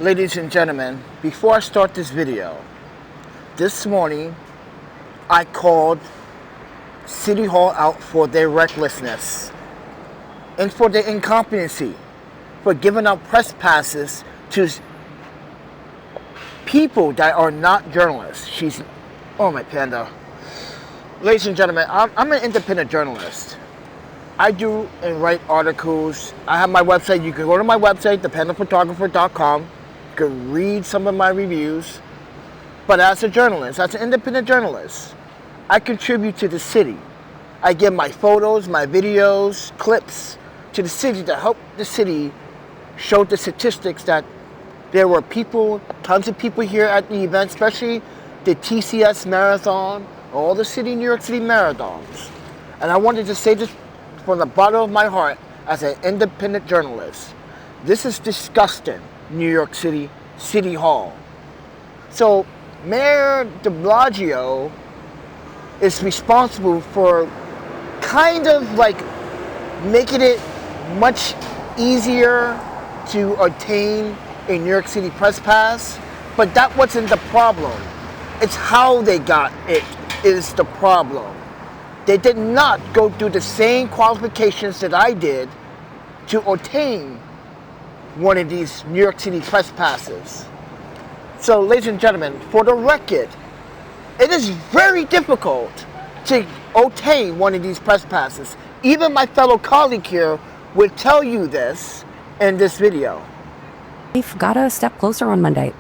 Ladies and gentlemen, before I start this video, this morning I called City Hall out for their recklessness and for their incompetency, for giving out press passes to people that are not journalists. Oh my panda. Ladies and gentlemen, I'm an independent journalist. I do and write articles. I have my website. You can go to my website, ThePandaPhotographer.com. You can read some of my reviews. But as a journalist, as an independent journalist, I contribute to the city. I give my photos, my videos, clips to the city to help the city show the statistics that there were people, tons of people here at the event, especially the TCS Marathon, all the New York City marathons. And I wanted to say this from the bottom of my heart as an independent journalist. This is disgusting, New York City, City Hall. So Mayor de Blasio is responsible for kind of like making it much easier to obtain a New York City press pass, but that wasn't the problem. It's how they got it is the problem. They did not go through the same qualifications that I did to obtain one of these New York City press passes. So, ladies and gentlemen, for the record, it is very difficult to obtain one of these press passes. Even my fellow colleague here would tell you this in this video. We've got a step closer on Monday.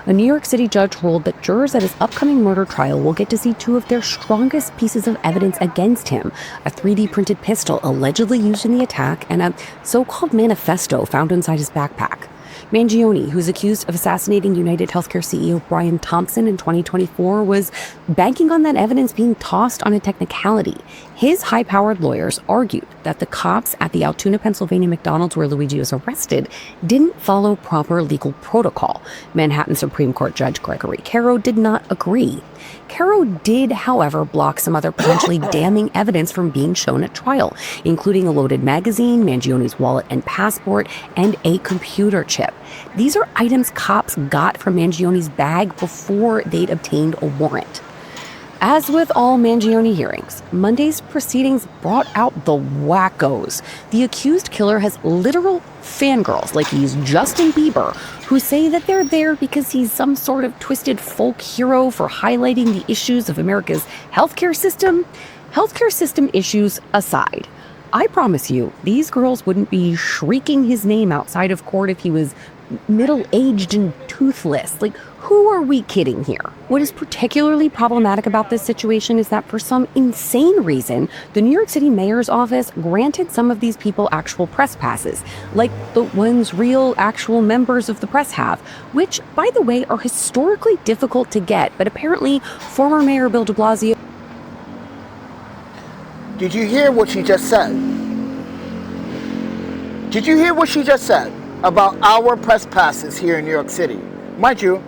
A New York City judge ruled that jurors at his upcoming murder trial will get to see two of their strongest pieces of evidence against him, a 3D printed pistol allegedly used in the attack and a so-called manifesto found inside his backpack. Mangione, who's accused of assassinating United Healthcare CEO Brian Thompson in 2024, was banking on that evidence being tossed on a technicality. His high-powered lawyers argued that the cops at the Altoona, Pennsylvania McDonald's where Luigi was arrested didn't follow proper legal protocol. Manhattan Supreme Court Judge Gregory Caro did not agree. Caro did, however, block some other potentially damning evidence from being shown at trial, including a loaded magazine, Mangione's wallet and passport, and a computer chip. These are items cops got from Mangione's bag before they'd obtained a warrant. As with all Mangione hearings, Monday's proceedings brought out the wackos. The accused killer has literal fangirls, like he's Justin Bieber, who say that they're there because he's some sort of twisted folk hero for highlighting the issues of America's healthcare system. Healthcare system issues aside, I promise you, these girls wouldn't be shrieking his name outside of court if he was middle-aged and toothless. Like, who are we kidding here? What is particularly problematic about this situation is that for some insane reason, the New York City mayor's office granted some of these people actual press passes, like the ones real actual members of the press have, which, by the way, are historically difficult to get, but apparently former Mayor Bill de Blasio... Did you hear what she just said? Did you hear what she just said about our press passes here in New York City? Mind you,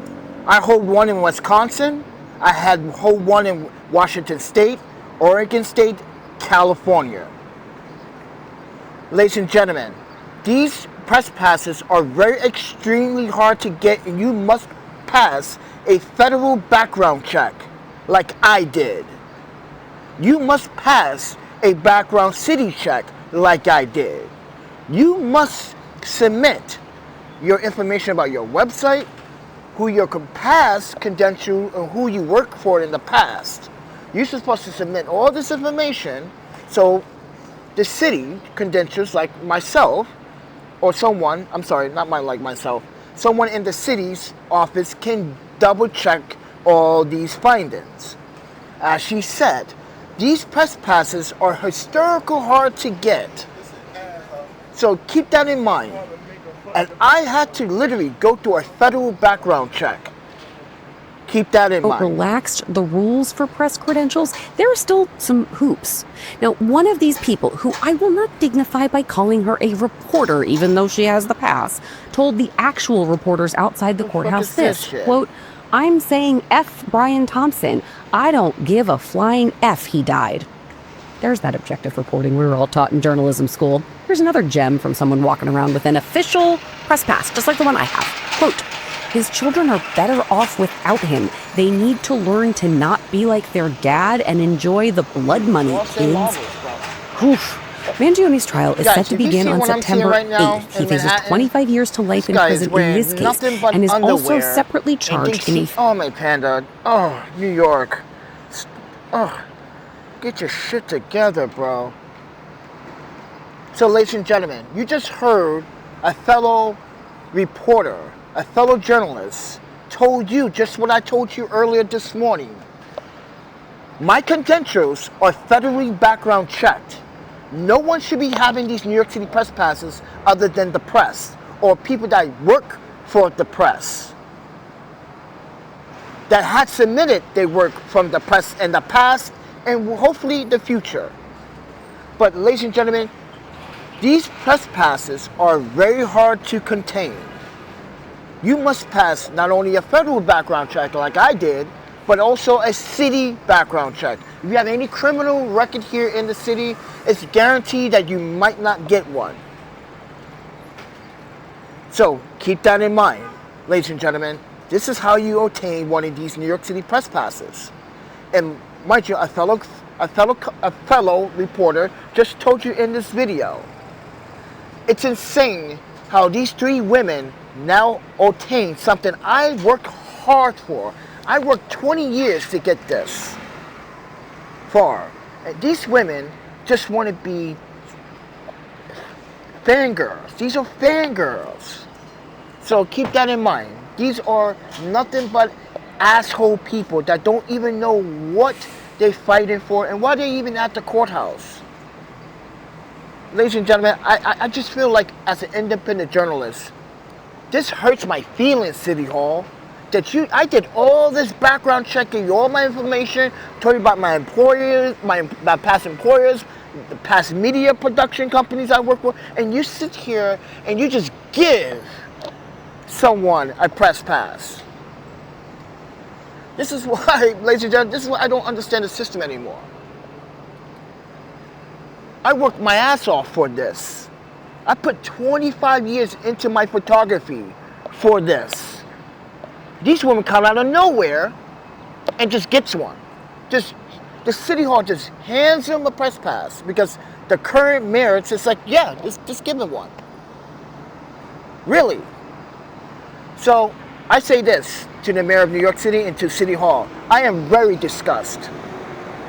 I hold one in Wisconsin, I hold one in Washington State, Oregon State, California. Ladies and gentlemen, these press passes are very extremely hard to get, and you must pass a federal background check like I did. You must pass a background city check like I did. You must submit your information about your website, who your past credential, and who you worked for in the past. You're supposed to submit all this information so the city credentials like myself, or someone, someone in the city's office can double check all these findings. As she said, these press passes are historical hard to get. So keep that in mind. And I had to literally go through a federal background check. Keep that in mind. Relaxed the rules for press credentials, there are still some hoops. Now, one of these people, who I will not dignify by calling her a reporter, even though she has the pass, told the actual reporters outside the courthouse this, quote, "I'm saying F Brian Thompson. I don't give a flying F he died." There's that objective reporting we were all taught in journalism school. Here's another gem from someone walking around with an official press pass, just like the one I have. Quote, His children are better off without him. They need to learn to not be like their dad and enjoy the blood money, kids. Oof. Mangione's trial is set to begin on September 8th. He faces 25 years to life in prison in this case and is also separately charged in a... Oh, my Panda. Oh, New York. Oh, get your shit together, bro. So, ladies and gentlemen, you just heard a fellow reporter, a fellow journalist, told you just what I told you earlier this morning. My credentials are federally background checked. No one should be having these New York City press passes other than the press or people that work for the press that had submitted their work from the press in the past and hopefully the future. But ladies and gentlemen, these press passes are very hard to contain. You must pass not only a federal background check like I did, but also a city background check. If you have any criminal record here in the city, it's guaranteed that you might not get one. So keep that in mind, ladies and gentlemen. This is how you obtain one of these New York City press passes. And mind you, a fellow reporter just told you in this video. It's insane how these three women now obtain something I worked hard for. I worked 20 years to get this far. And these women just want to be fangirls. These are fangirls. So keep that in mind. These are nothing but asshole people that don't even know what they're fighting for and why they're even at the courthouse. Ladies and gentlemen, I just feel like as an independent journalist, this hurts my feelings, City Hall. I did all this background checking, all my information, told you about my employers, my past employers, the past media production companies I work with, and you sit here and you just give someone a press pass. This is why, ladies and gentlemen, this is why I don't understand the system anymore. I worked my ass off for this. I put 25 years into my photography for this. These women come out of nowhere and just gets one. Just the City Hall just hands them a press pass because the current mayor, it's just like, yeah, just give them one. Really? So I say this to the mayor of New York City and to City Hall. I am very disgusted.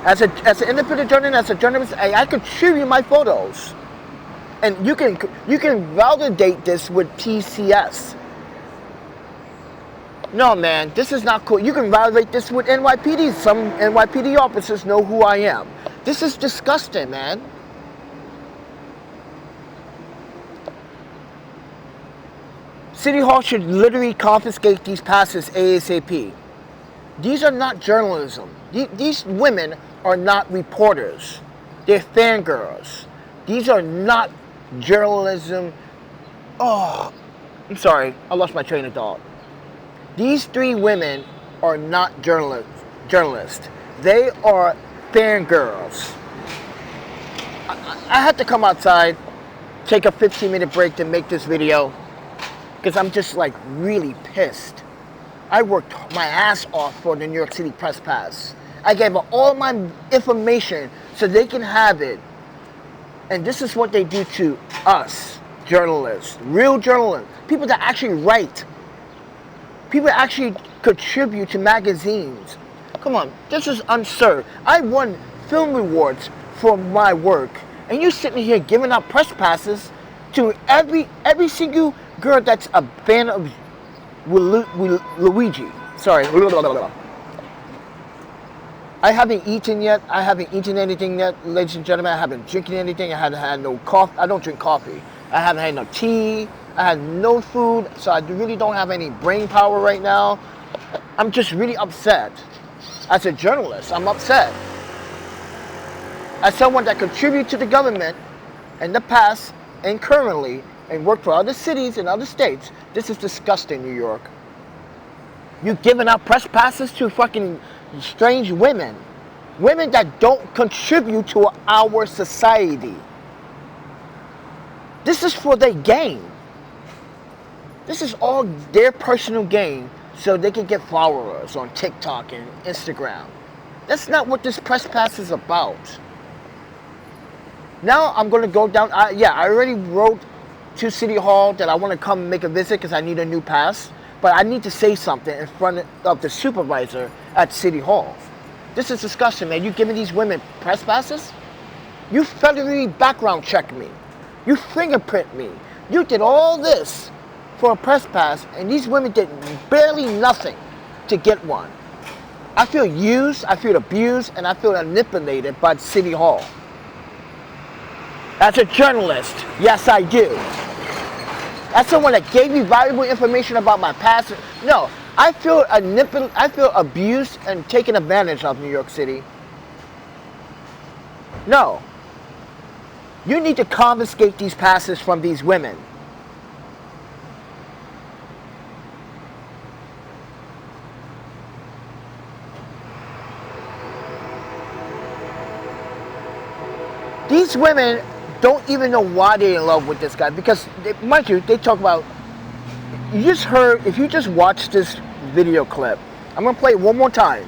As an independent journalist, as a journalist, I could show you my photos. And you can validate this with TCS. No, man, this is not cool. You can validate this with NYPD. Some NYPD officers know who I am. This is disgusting, man. City Hall should literally confiscate these passes ASAP. These are not journalism. These women are not reporters. They're fangirls. These are not journalism. Oh, I'm sorry. I lost my train of thought. These three women are not journalists. They are fangirls. I had to come outside, take a 15-minute break to make this video because I'm just like really pissed. I worked my ass off for the New York City press pass. I gave them all my information so they can have it. And this is what they do to us, journalists, real journalists, people that actually write. People actually contribute to magazines. Come on, this is absurd. I won film awards for my work, and you sitting here giving out press passes to every single girl that's a fan of Luigi. Sorry. I haven't eaten yet. I haven't eaten anything yet, ladies and gentlemen. I haven't drinking anything. I haven't had no coffee. I don't drink coffee. I haven't had no tea. I had no food, so I really don't have any brain power right now. I'm just really upset. As a journalist, I'm upset. As someone that contributes to the government in the past and currently and worked for other cities and other states, this is disgusting, New York. You giving out press passes to fucking strange women. Women that don't contribute to our society. This is for their gain. This is all their personal gain so they can get followers on TikTok and Instagram. That's not what this press pass is about. Now I'm going to go down. I already wrote to City Hall that I want to come make a visit because I need a new pass. But I need to say something in front of the supervisor at City Hall. This is disgusting, man. You giving these women press passes? You federally background check me. You fingerprint me. You did all this for a press pass, and these women did barely nothing to get one. I feel used, I feel abused, and I feel manipulated by City Hall. As a journalist, yes, I do. As someone that gave me valuable information about my past, no, I feel abused and taken advantage of, New York City. No. You need to confiscate these passes from these women. These women don't even know why they're in love with this guy, because, mind you, they talk about, if you just watch this video clip, I'm going to play it one more time.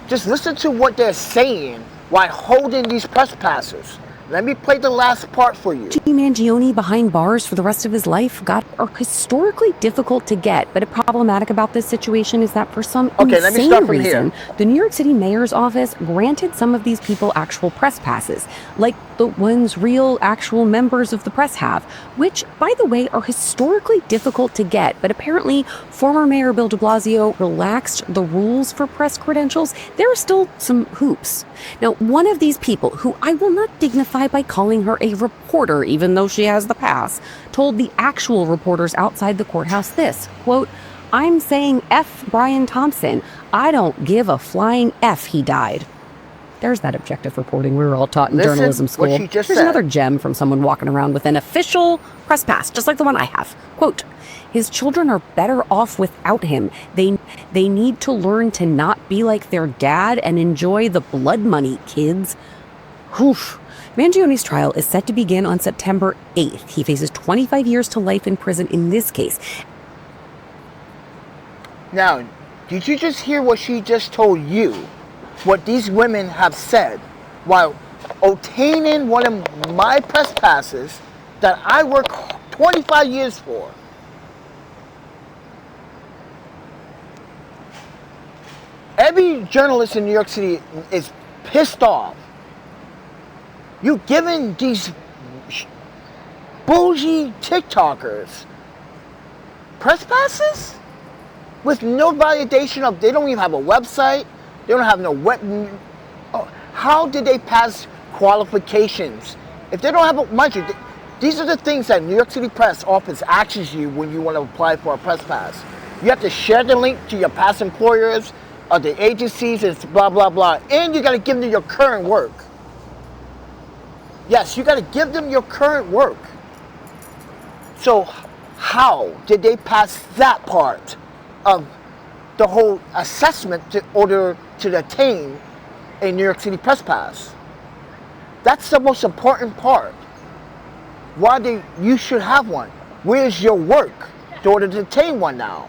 Just listen to what they're saying while holding these press passes. Let me play the last part for you. Luigi Mangione behind bars for the rest of his life are historically difficult to get, but problematic about this situation is that for some insane reason, the New York City mayor's office granted some of these people actual press passes, like the ones real actual members of the press have, which, by the way, are historically difficult to get, but apparently former Mayor Bill de Blasio relaxed the rules for press credentials. There are still some hoops. Now, one of these people, who I will not dignify by calling her a reporter, even though she has the pass, told the actual reporters outside the courthouse this, quote, "I'm saying F. Brian Thompson. I don't give a flying F he died." There's that objective reporting we were all taught in journalism school. What she just Here's said. Another gem from someone walking around with an official press pass, just like the one I have. Quote, "His children are better off without him. They need to learn to not be like their dad and enjoy the blood money, kids." Oof. Mangione's trial is set to begin on September 8th. He faces 25 years to life in prison in this case. Now, did you just hear what she just told you? What these women have said while obtaining one of my press passes that I worked 25 years for. Every journalist in New York City is pissed off. You giving these bougie TikTokers press passes with no validation of, they don't even have a website, they don't have no how did they pass qualifications? If they don't have a, mind you, these are the things that New York City Press Office asks you when you want to apply for a press pass. You have to share the link to your past employers or the agencies and blah, blah, blah. And you got to give them your current work. Yes, you got to give them your current work. So how did they pass that part of the whole assessment in order to attain a New York City press pass? That's the most important part. You should have one. Where's your work in order to attain one now?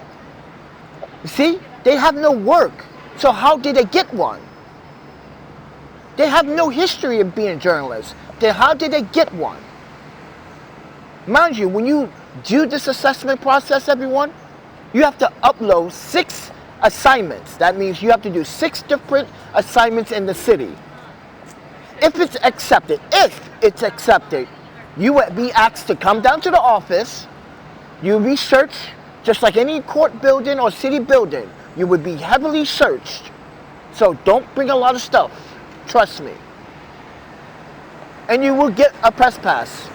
You see, they have no work. So how did they get one? They have no history of being journalists. Then how did they get one? Mind you, when you do this assessment process, everyone, you have to upload 6 assignments. That means you have to do 6 different assignments in the city. If it's accepted, you would be asked to come down to the office. You research, just like any court building or city building, you would be heavily searched. So don't bring a lot of stuff. Trust me. And you will get a press pass.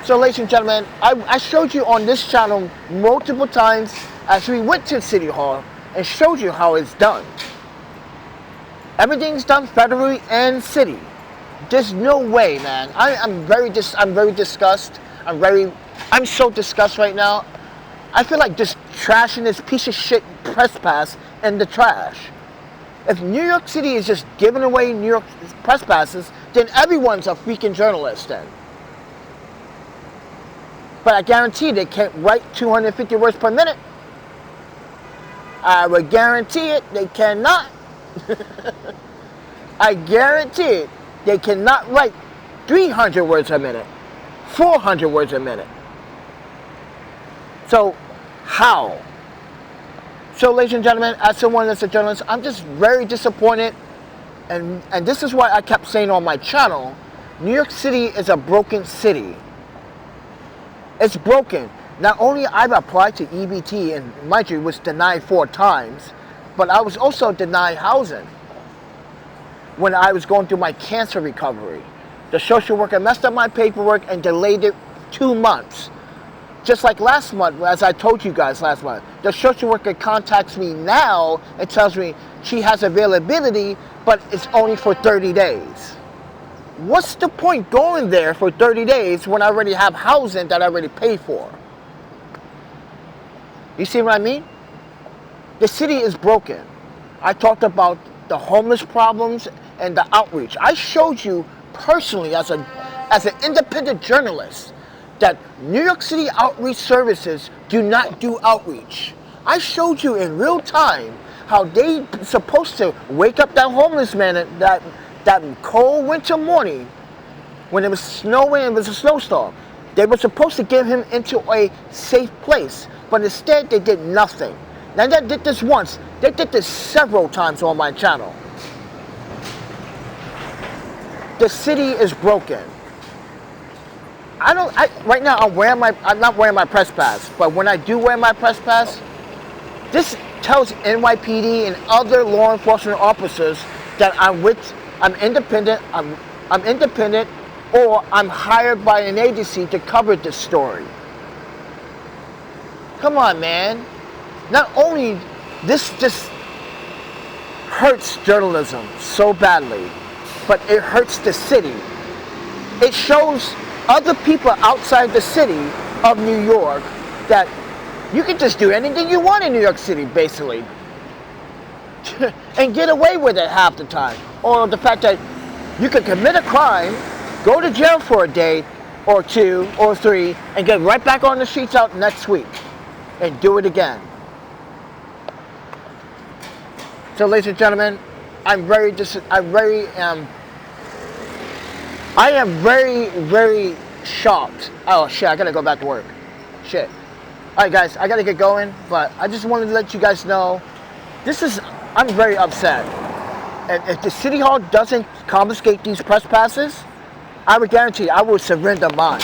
So ladies and gentlemen, I showed you on this channel multiple times as we went to City Hall and showed you how it's done. Everything's done federally and city. There's no way, man. I'm very disgusted. I'm so disgusted right now. I feel like just trashing this piece of shit press pass in the trash. If New York City is just giving away New York press passes, then everyone's a freaking journalist then. But I guarantee they can't write 250 words per minute. I would guarantee it, they cannot. I guarantee it, they cannot write 300 words a minute, 400 words a minute. So, how? So, ladies and gentlemen, as someone that's a journalist, I'm just very disappointed. And this is why I kept saying on my channel, New York City is a broken city. It's broken. Not only I've applied to EBT, and mind you, it was denied 4 times, but I was also denied housing when I was going through my cancer recovery. The social worker messed up my paperwork and delayed it 2 months. Just like last month, as I told you guys last month, the social worker contacts me now and tells me she has availability, but it's only for 30 days. What's the point going there for 30 days when I already have housing that I already paid for? You see what I mean? The city is broken. I talked about the homeless problems and the outreach. I showed you personally as an independent journalist that New York City outreach services do not do outreach. I showed you in real time how they supposed to wake up that homeless man that cold winter morning when it was snowing, it was a snowstorm. They were supposed to get him into a safe place, but instead they did nothing. Now they did this once, they did this several times on my channel. The city is broken. Right now I'm not wearing my press pass, but when I do wear my press pass, this tells NYPD and other law enforcement officers that I'm independent, I'm independent, or I'm hired by an agency to cover this story. Come on, man. Not only this just hurts journalism so badly, but it hurts the city. It shows other people outside the city of New York that you can just do anything you want in New York City, basically, and get away with it half the time. Or the fact that you could commit a crime, go to jail for a day or 2 or 3, and get right back on the streets out next week and do it again. So, ladies and gentlemen, I am very, very shocked. Oh shit, I gotta go back to work. Shit. Alright guys, I gotta get going, but I just wanted to let you guys know, I'm very upset. And if the city hall doesn't confiscate these press passes, I would guarantee I will surrender mine.